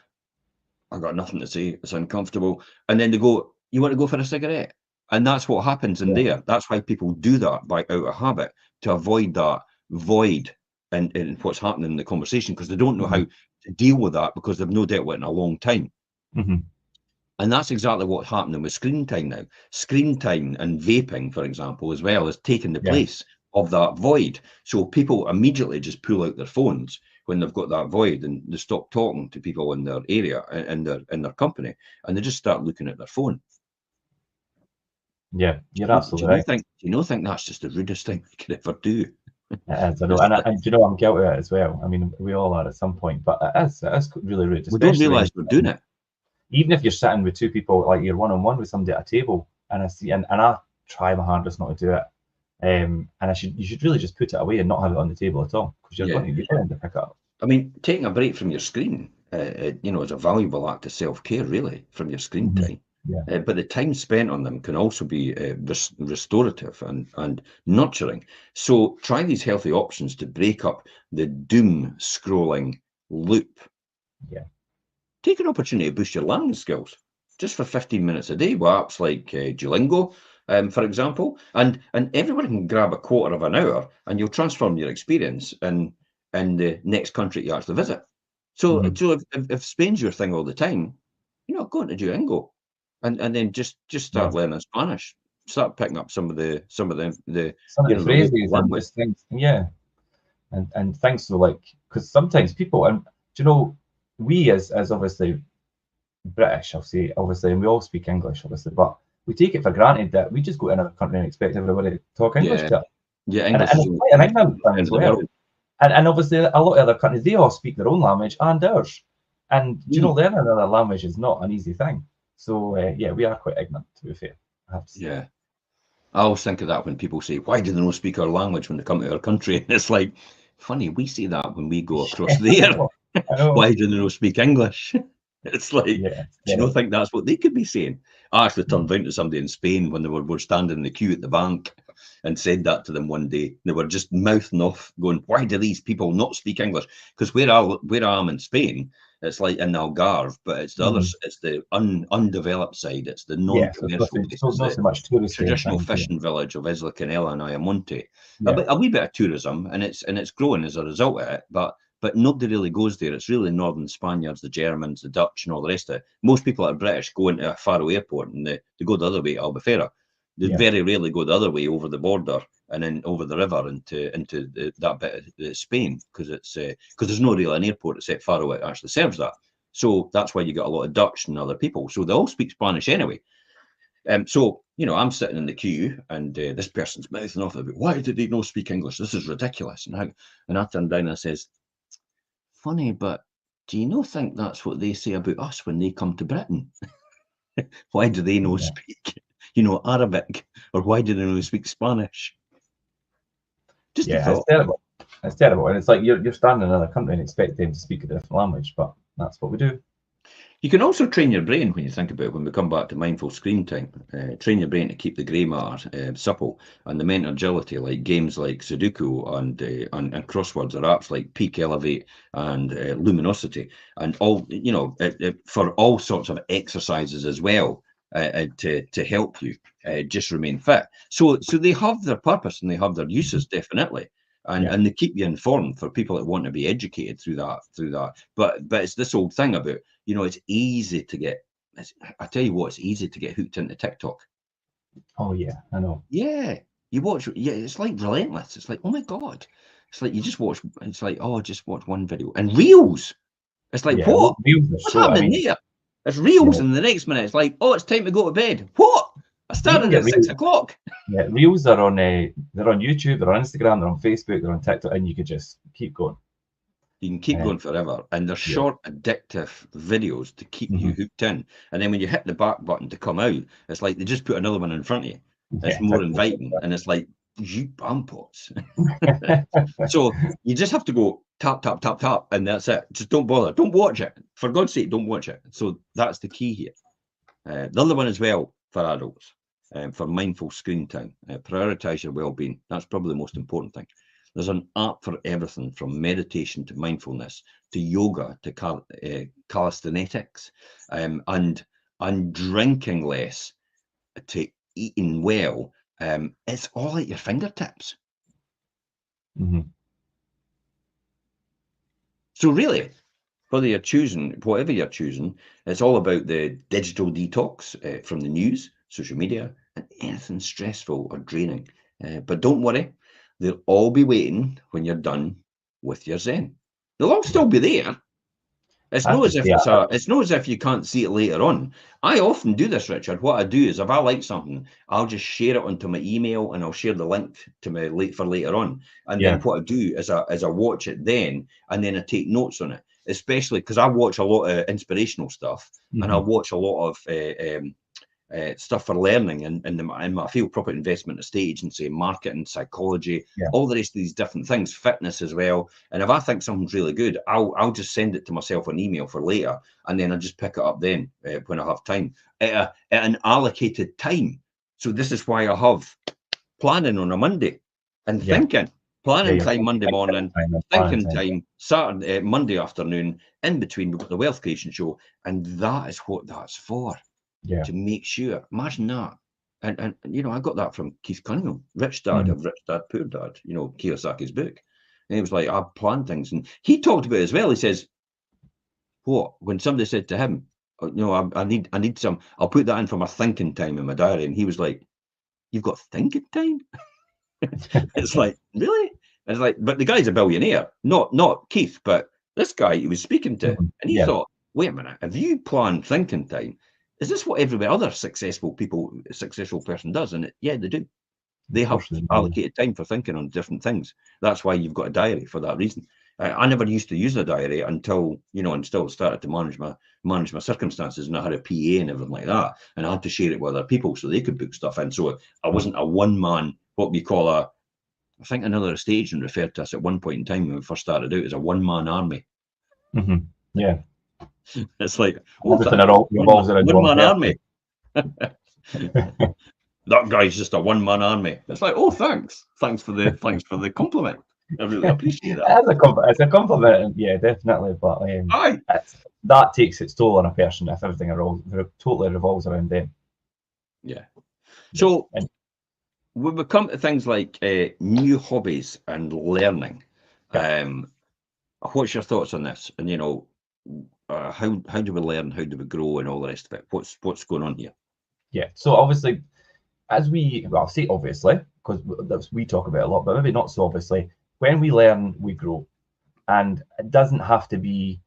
I got nothing to say, it's uncomfortable. And then they go, you want to go for a cigarette? And that's what happens in there. That's why people do that by out of habit, to avoid that void in what's happening in the conversation, because they don't know how to deal with that, because they've no dealt with it in a long time. And that's exactly what's happening with screen time now. Screen time and vaping, for example, as well, has taken the place of that void. So people immediately just pull out their phones when they've got that void, and they stop talking to people in their area, in their company, and they just start looking at their phone. Yeah, you're absolutely right. Do you not think that's just the rudest thing we could ever do? It is, I know. And you know, I'm guilty of it as well. I mean, we all are at some point, but it is really rude. We don't realise we're doing it. Even if you're sitting with two people, like you're one-on-one with somebody at a table, and I try my hardest not to do it, and you should really just put it away and not have it on the table at all, because you're going to pick it up. I mean, taking a break from your screen, you know, is a valuable act of self-care, really, from your screen time. But the time spent on them can also be restorative and nurturing. So try these healthy options to break up the doom scrolling loop. Take an opportunity to boost your language skills just for 15 minutes a day with apps like Duolingo, for example. And everybody can grab a quarter of an hour, and you'll transform your experience in the next country you actually visit. So, if Spain's your thing all the time, you know, go into Duolingo and then just start learning Spanish. Start picking up some of the phrases and things. And things so, like, because sometimes people, and you know, we as obviously British, I'll say, obviously, and we all speak English, obviously, but we take it for granted that we just go to another country and expect everybody to talk English to us. English and it's quite an ignorant thing as well. And obviously, a lot of other countries, they all speak their own language and ours. And you know, learning another language is not an easy thing. So we are quite ignorant, to be fair. I always think of that when people say, "Why do they not speak our language when they come to our country?" And it's like, funny, we say that when we go across there. Why do they not speak English? It's like, do you not think that's what they could be saying? I actually turned round to somebody in Spain when they were standing in the queue at the bank and said that to them one day. They were just mouthing off, going, "Why do these people not speak English?" Because where I am in Spain, it's like in the Algarve, but it's the others. It's the undeveloped side. It's the non-commercial. It's not so much tourist. Traditional fishing village of Isla Canela and Ayamonte. A wee bit of tourism, and it's growing as a result of it. But nobody really goes there. It's really northern Spaniards, the Germans, the Dutch, and all the rest of it. Most people that are British go into a Faro airport and they go the other way to Albufeira. They very rarely go the other way over the border and then over the river into that bit of Spain, because there's no real an airport except Faro that actually serves that. So that's why you got a lot of Dutch and other people. So they all speak Spanish anyway. So, you know, I'm sitting in the queue, and this person's mouthing off about, "Why did they not speak English? This is ridiculous." And I turned down and I says, "Funny, but do you not think that's what they say about us when they come to Britain? Why do they not speak, you know, Arabic, or why do they not speak Spanish?" Just it's terrible. It's terrible, and it's like you're standing in another country and expect them to speak a different language, but that's what we do. You can also train your brain, when you think about it, when we come back to mindful screen time, train your brain to keep the grey matter supple, and the mental agility, like games like Sudoku and crosswords, or apps like Peak Elevate and Luminosity, and all, you know, for all sorts of exercises as well, to help you just remain fit. So they have their purpose and they have their uses, definitely. And they keep you informed for people that want to be educated through that. But it's this old thing about, you know, it's easy to get. I tell you what, it's easy to get hooked into TikTok. Oh yeah, I know. Yeah, you watch. Yeah, it's like relentless. It's like, oh my god. It's like you just watch. It's like, oh, just watch one video and reels. It's like, what? What's happening here? It's reels, and the next minute it's like, oh, it's time to go to bed. What? I started at 6 o'clock. Yeah, reels are on. They're on YouTube. They're on Instagram. They're on Facebook. They're on TikTok, and you could just keep going. You can keep going forever, and they're short, addictive videos to keep you hooked in. And then when you hit the back button to come out, it's like they just put another one in front of you. It's more inviting, and it's like, you bampots. So you just have to go tap, tap, tap, tap, and that's it. Just don't bother. Don't watch it. For God's sake, don't watch it. So that's the key here. The other one as well for adults, for mindful screen time, prioritize your well-being. That's probably the most important thing. There's an app for everything from meditation to mindfulness to yoga to calisthenics, and drinking less to eating well. It's all at your fingertips. So really, whatever you're choosing, it's all about the digital detox from the news, social media, and anything stressful or draining. But don't worry, they'll all be waiting when you're done with your Zen. They'll all still be there. It's not as if you can't see it later on. I often do this, Richard. What I do is, if I like something, I'll just share it onto my email, and I'll share the link to my for later on. And then what I do is I watch it then, and then I take notes on it. Especially because I watch a lot of inspirational stuff, and I watch a lot of stuff for learning in my field: property investment, estate agency, marketing, psychology, all the rest of these different things, fitness as well. And if I think something's really good, I'll just send it to myself on email for later, and then I just pick it up then when I have time at an allocated time. So this is why I have planning on a Monday and thinking. Planning time Monday morning, thinking time Saturday, Monday afternoon. In between, we've got the Wealth Creation Show, and that is what that's for. To make sure. Imagine that. And you know, I got that from Keith Cunningham, Rich Dad of Rich Dad Poor Dad, you know, Kiyosaki's book. And he was like, I plan things. And he talked about it as well. He says, when somebody said to him, you know, I need some, I'll put that in for my thinking time in my diary. And he was like, you've got thinking time? It's like, really? And it's like, but the guy's a billionaire, not Keith, but this guy he was speaking to. And he thought, wait a minute, if you plan thinking time, is this what every other successful person does? And they do. They have allocated time for thinking on different things. That's why you've got a diary for that reason. I never used to use a diary until started to manage my circumstances, and I had a PA and everything like that, and I had to share it with other people so they could book stuff in. So I wasn't a one man, what we call I think another estate agent referred to us at one point in time when we first started out as a one-man army. Yeah. It's like, one-man army. That guy's just a one-man army. It's like, oh, thanks for the compliment. I really appreciate that. It's a compliment, yeah, definitely. But that takes its toll on a person if everything totally revolves around them. Yeah. So when we come to things like new hobbies and learning, what's your thoughts on this? And how do we learn? How do we grow? And all the rest of it. What's going on here? Yeah. So obviously, I'll say obviously, because we talk about it a lot, but maybe not so obviously. When we learn, we grow, and it doesn't have to be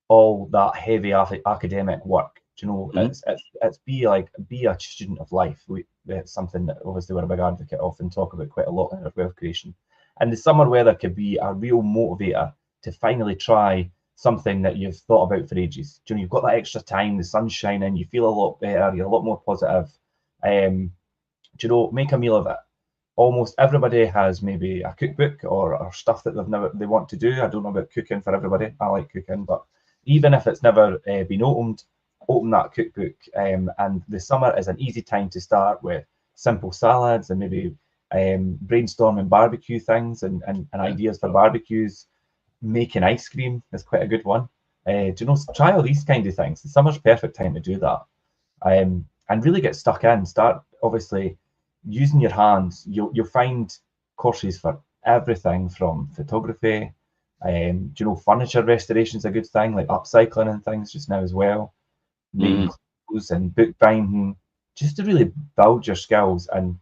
all that heavy academic work. It's be a student of life. It's something that obviously we're a big advocate of and talk about quite a lot in our wealth creation. And the summer weather could be a real motivator to finally try something that you've thought about for ages. You've got that extra time, the sun's shining, you feel a lot better, you're a lot more positive. Make a meal of it. Almost everybody has maybe a cookbook or stuff that they want to do. I don't know about cooking for everybody. I like cooking, but even if it's never been opened, open that cookbook. And the summer is an easy time to start with simple salads and maybe brainstorming barbecue things and ideas for barbecues. Making ice cream is quite a good one. Try all these kind of things. The summer's perfect time to do that. And really get stuck in. Start obviously using your hands. You'll find courses for everything from photography. Furniture restoration is a good thing, like upcycling and things just now as well. Making clothes and book binding, just to really build your skills and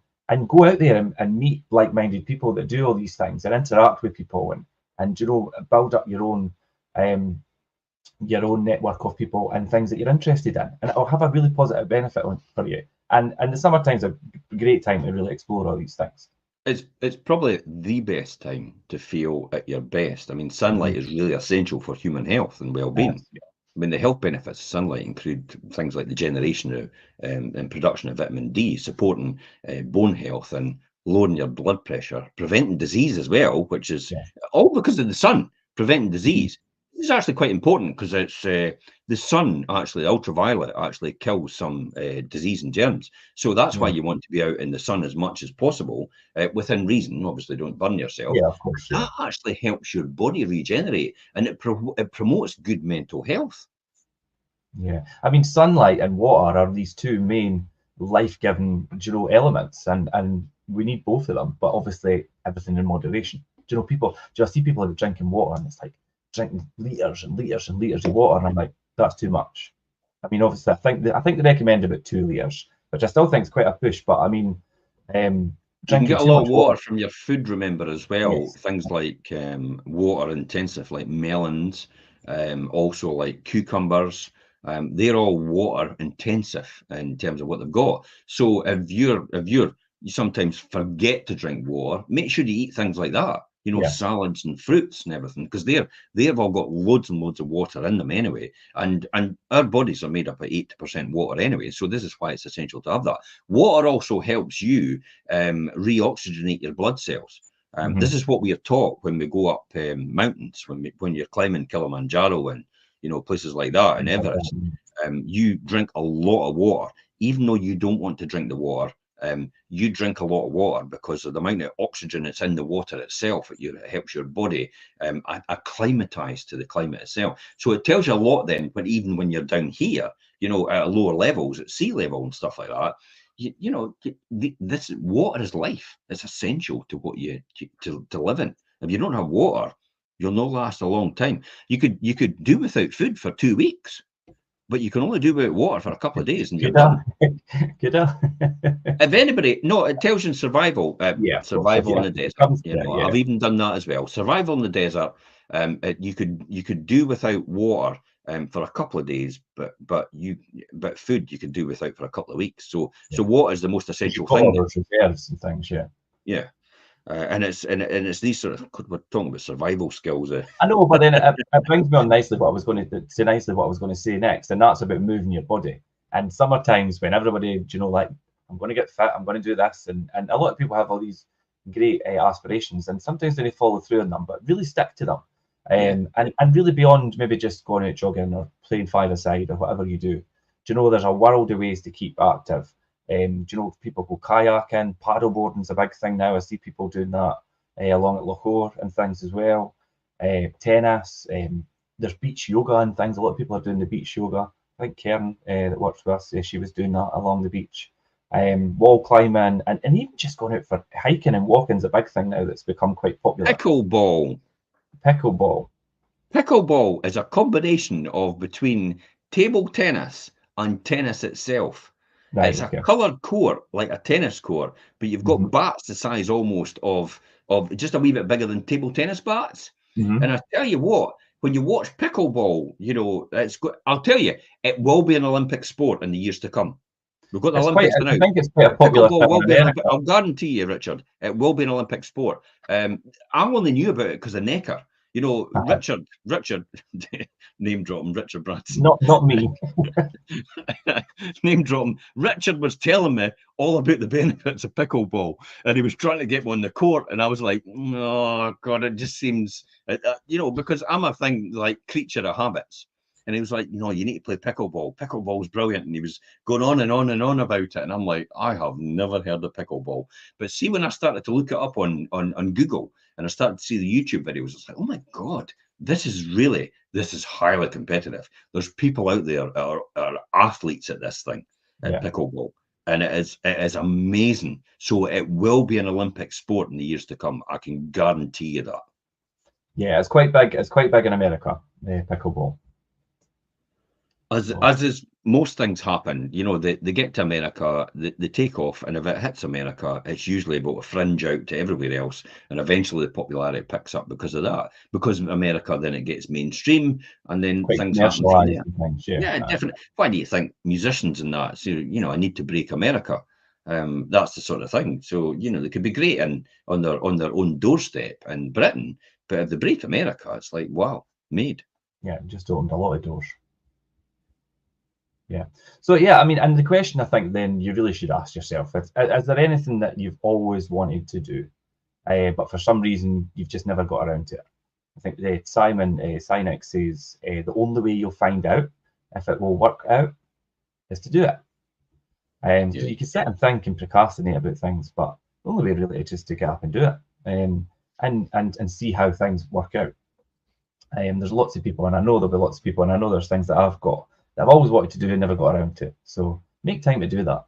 go out there and meet like-minded people that do all these things and interact with people and build up your own network of people and things that you're interested in, and it'll have a really positive benefit for you. And the summertime's a great time to really explore all these things. It's probably the best time to feel at your best. I mean, sunlight is really essential for human health and well-being. I mean, the health benefits of sunlight include things like the generation of and production of vitamin D, supporting bone health and lowering your blood pressure, preventing disease as well, which is Yeah. all because of the sun. Preventing disease. This is actually quite important because it's the sun, actually, ultraviolet actually kills some disease and germs. So that's why you want to be out in the sun as much as possible, within reason. Obviously, don't burn yourself. Yeah, of course. Yeah. That actually helps your body regenerate, and it promotes good mental health. Yeah, I mean, sunlight and water are these two main life-giving, elements, and we need both of them. But obviously, everything in moderation. I see people that are drinking water, and it's like drinking liters and liters and liters of water, and I'm like, that's too much. I mean, obviously, I think they recommend about 2 liters, which I still think is quite a push. But I mean, You can drinking get a too lot much of water from your food, remember, as well. Yes. Things like water intensive, like melons, also like cucumbers. They're all water intensive in terms of what they've got. So if you sometimes forget to drink water, make sure you eat things like that. Yeah. Salads and fruits and everything, because they've all got loads and loads of water in them anyway. And our bodies are made up of 80% water anyway. So this is why it's essential to have that. Water also helps you reoxygenate your blood cells. This is what we are taught when we go up mountains, when you're climbing Kilimanjaro and places like that, and Everest. You drink a lot of water, even though you don't want to drink the water. You drink a lot of water because of the amount of oxygen that's in the water itself. It helps your body acclimatize to the climate itself. So it tells you a lot then, even when you're down here, at lower levels, at sea level and stuff like that. This water is life. It's essential to what to live in. If you don't have water, you'll not last a long time. You could do without food for 2 weeks, but you can only do without water for a couple of days and you're done. If anybody, no, it tells you in survival. Survival in the desert. I've even done that as well. Survival in the desert. You could do without water for a couple of days, but food you can do without for a couple of weeks. So water is the most essential thing. Reserves and things, yeah. And it's these sort of, we're talking about survival skills. I know, but then it brings me on nicely what I was going to say next, and that's about moving your body. And summer times when everybody, like, I'm going to get fit, I'm going to do this, and a lot of people have all these great aspirations, and sometimes they follow through on them, but really stick to them. And really beyond maybe just going out jogging or playing five-a-side or whatever you do. There's a world of ways to keep active. People go kayaking, paddleboarding's a big thing now. I see people doing that along at Loch and things as well. Tennis, there's beach yoga and things. A lot of people are doing the beach yoga. I think Karen that works with us, she was doing that along the beach. Wall climbing and even just going out for hiking and walking is a big thing now that's become quite popular. Pickleball is a combination of between table tennis and tennis itself. Right, it's a coloured court, like a tennis court, but you've got bats the size almost of just a wee bit bigger than table tennis bats. And I tell you what, when you watch pickleball, it's good. I'll tell you, it will be an Olympic sport in the years to come. We've got the Olympics now. I think it's quite a popular thing. I'll guarantee you, Richard, it will be an Olympic sport. I only knew about it because of Necker. Richard, name dropping, Richard Branson. Not me. Name dropping. Richard was telling me all about the benefits of pickleball, and he was trying to get me on the court, and I was like, oh God, it just seems, because I'm a thing like creature of habits. And he was like, you need to play pickleball. Pickleball's brilliant. And he was going on and on and on about it. And I'm like, I have never heard of pickleball. But see, when I started to look it up on Google and I started to see the YouTube videos, it's like, oh my God, this is highly competitive. There's people out there that are athletes at this thing, at pickleball. And it is amazing. So it will be an Olympic sport in the years to come. I can guarantee you that. Yeah, it's quite big. It's quite big in America, pickleball. As is most things happen, they get to America, they take off, and if it hits America, it's usually about to fringe out to everywhere else, and eventually the popularity picks up because of that. Because of America, then it gets mainstream, and then things happen from there. Yeah, definitely. Why do you think musicians and that? So, I need to break America. That's the sort of thing. So, they could be great on their own doorstep in Britain, but if they break America, it's like, wow, made. Yeah, just opened a lot of doors. Yeah. So yeah, I mean, and the question I think then you really should ask yourself is there anything that you've always wanted to do, but for some reason you've just never got around to it? I think Simon Sinek says the only way you'll find out if it will work out is to do it. So you can sit and think and procrastinate about things, but the only way really is just to get up and do it, and see how things work out. There's lots of people, and I know there'll be lots of people, and I know there's things that I've got that I've always wanted to do and never got around to. So make time to do that.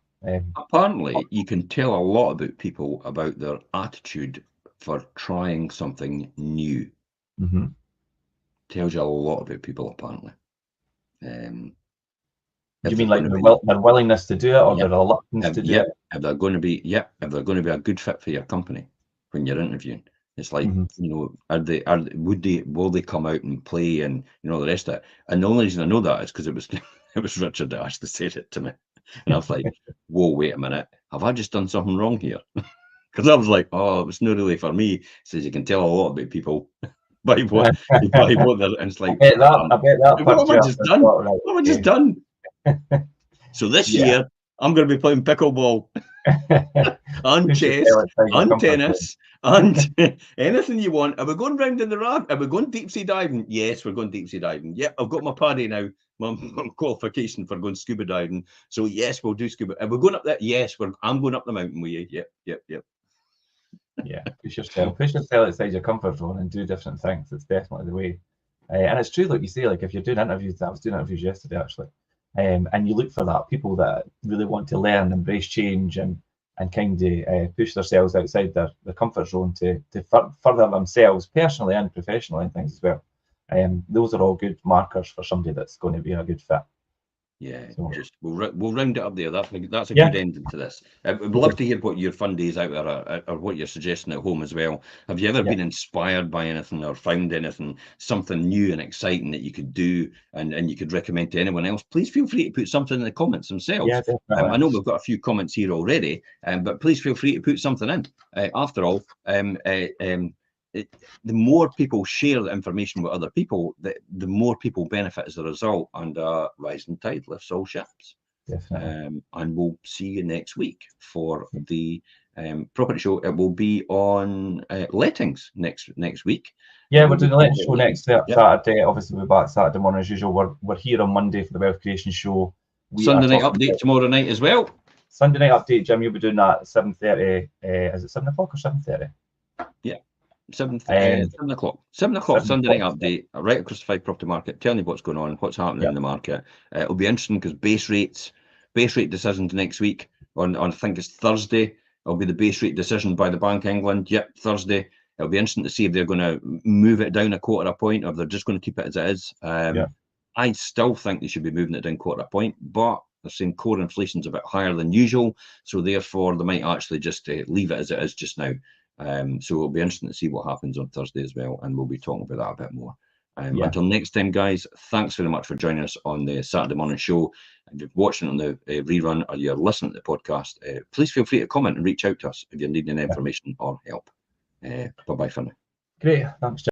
Apparently, you can tell a lot about people about their attitude for trying something new. Mm-hmm. Tells you a lot about people, apparently. You mean like their willingness to do it, or their reluctance to do it? If they're going to be, if they're going to be a good fit for your company when you're interviewing, it's like, you know, will they come out and play and, you know, the rest of it. And the only reason I know that is because it was Richard that actually said it to me, and I was like, whoa, wait a minute, have I just done something wrong here? Because I was like, oh, it was not really for me. He says you can tell a lot about people by what they're, and it's like, I bet that what have I just done? What have I just done? So this year, I'm going to be playing pickleball and chess and tennis and anything you want. Are we going round in the raft? Are we going deep sea diving? Yes, we're going deep sea diving. Yep, I've got my PADI now, my qualification for going scuba diving. So yes, we'll do scuba. Are we going up there? Yes, I'm going up the mountain with you. Yep. Yeah, push yourself outside your comfort zone and do different things. It's definitely the way. And it's true, like you say, like if you're doing interviews, I was doing interviews yesterday actually, and you look for that, people that really want to learn, embrace change, and kind of push themselves outside their comfort zone to further themselves personally and professionally and things as well. Those are all good markers for somebody that's going to be a good fit. Yeah, so we'll round it up there. That's a good ending to this. We'd love to hear what your fun days out there are, or what you're suggesting at home as well. Have you ever been inspired by anything or found anything, something new and exciting that you could do and you could recommend to anyone else? Please feel free to put something in the comments themselves. Yeah, definitely. I know we've got a few comments here already, but please feel free to put something in. After all, the more people share the information with other people, the more people benefit as a result, and rising tide lifts all ships. Definitely. And we'll see you next week for the property show. It will be on lettings next week. Yeah, we're doing the letting show next Saturday. Obviously, we're back Saturday morning as usual. We're here on Monday for the Wealth Creation Show. Sunday night update tomorrow night as well. Sunday night update, Jim. You'll be doing that at 7:30. Is it 7 o'clock or 7:30? Yeah. 7 o'clock. 7 o'clock Sunday night update right across the Fife property market, telling you what's going on, what's happening in the market. It'll be interesting because base rate decisions next week on I think it's Thursday. It'll be the base rate decision by the Bank of England. Yep, Thursday. It'll be interesting to see if they're going to move it down a quarter of a point or if they're just going to keep it as it is. I still think they should be moving it down quarter of a point, but they're saying core inflation's a bit higher than usual, so therefore they might actually just leave it as it is just now. So it'll be interesting to see what happens on Thursday as well, and we'll be talking about that a bit more. Until next time, guys, thanks very much for joining us on the Saturday morning show. If you're watching on the rerun or you're listening to the podcast, please feel free to comment and reach out to us if you're needing information or help. Bye-bye for now. Great. Thanks, Jim.